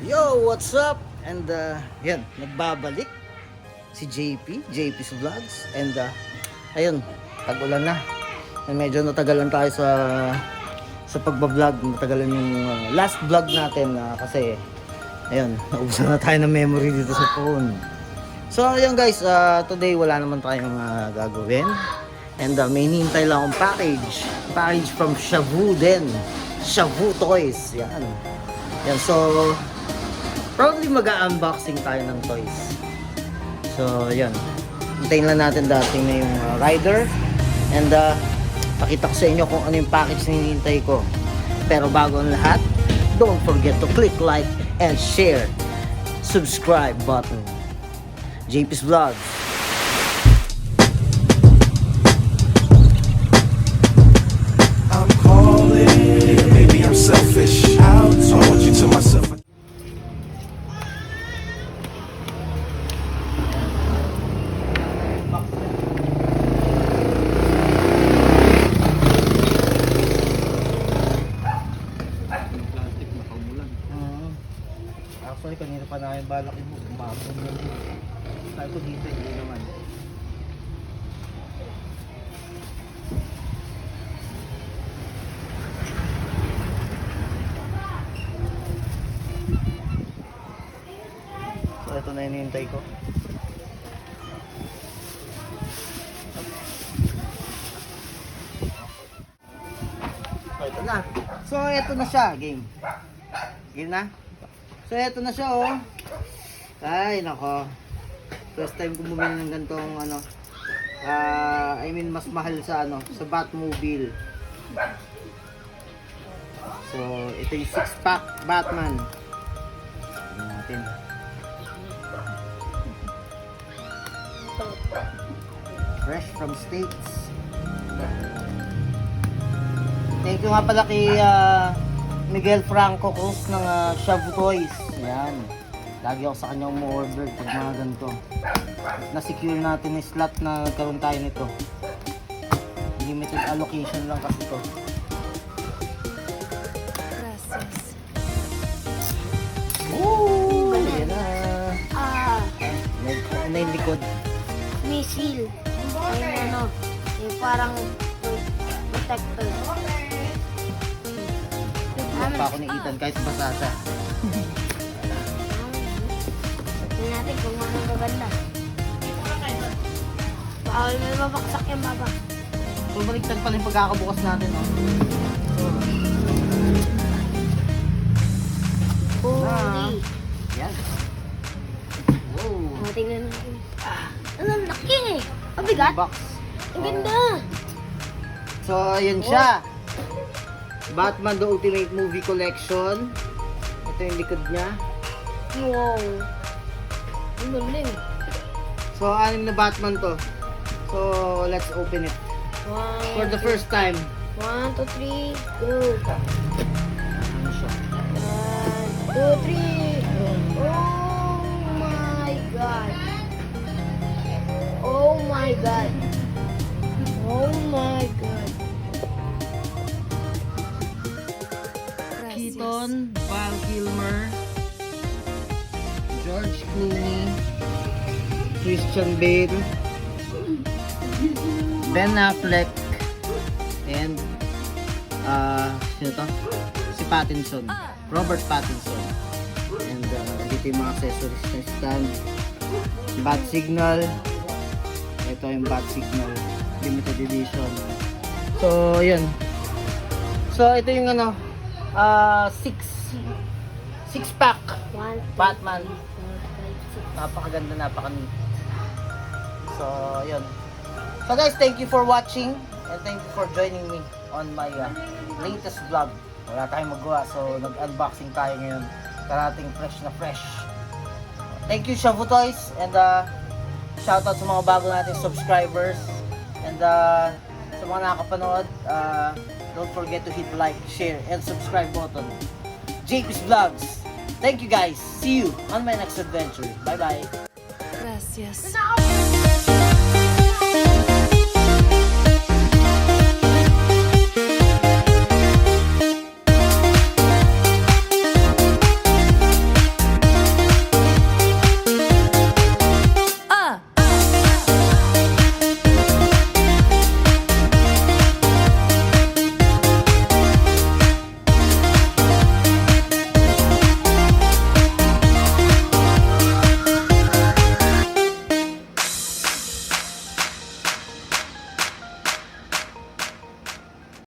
Yo, what's up? And yan, nagbabalik si JP's Vlogs. And ayun, tag-ulan na. And medyo natagalan tayo sa pagbablog. Natagalan yung last vlog natin kasi ayun, naubusan na tayo ng memory dito sa phone. So ayun guys, today wala naman tayong gagawin. And may hinihintay lang akong package from Shavu din. Shavu Toys. Yan. Yan, so probably mag-unboxing tayo ng toys. So, yan. Hintayin lang natin dating na yung rider. And, pakita ko sa inyo kung ano yung package na hinihintay ko. Pero bago ang lahat, don't forget to click like and share. Subscribe button. JP's Vlogs. I'm calling, maybe I'm selfish. I told you to myself. Actually, kanina pa namin balak yung umabot na dito. Sabi ko dito, hindi naman. So, ito na yung hinihintay ko. So, ito na. So, ito na siya, game. Game na? So, eto na siya, oh. Ay, nako. First time ko bumili ng ganitong, I mean, mas mahal sa, sa Batmobile. So, ito yung 6-pack Batman. Tignan natin. Fresh from States. Thank you nga pala kay, Miguel Franco Cruz ng Shavu Toys. Ayan. Lagi ako sa kanya umu-order pag mga ganito. Na-secure natin yung slot na nagkaroon tayo nito. Limited allocation lang kasi ito. Gracias. Woo! Ayan na. Ano yung likod? Missile. Yung yung parang protector. Nagpapalak pa ako ni Ethan kahit basa siya. Tignan natin kung ano maganda. Bawal may mabaksak yung baba. So, baliktad pala yung pagkakabukas natin, no? Holy. Yan. Wow. O, tignan natin. Ang laki eh. Mabigat. Box. Ang ganda. So, yun siya. Batman The Ultimate Movie Collection. Ito yung likod niya. Wow. Ang galing. So, 6 na Batman to. So, let's open it. For the first time. 1, 2, 3, go. Ano siya? 1, 2, 3. Oh my God. Oh my God. Oh my God. Keaton, Val Kilmer, George Clooney, Christian Bale, Ben Affleck, and sino to? Si Pattinson, Robert Pattinson. And dito yung mga accessories na stand, Bat Signal. Ito yung Bat Signal limited edition. So yun. So ito yung 6-pack 1, Batman. 4, 5, 6. Napakaganda, napaka-neat. So, yun. So guys, thank you for watching and thank you for joining me on my latest vlog. Wala tayong magawa, so nag-unboxing tayo ngayon. Karating fresh na fresh. Thank you, Shavu Toys, and shoutout sa mga bago nating subscribers. And sa mga nakapanood, don't forget to hit like, share, and subscribe button. JP's Vlogs. Thank you guys. See you on my next adventure. Bye-bye. Gracias.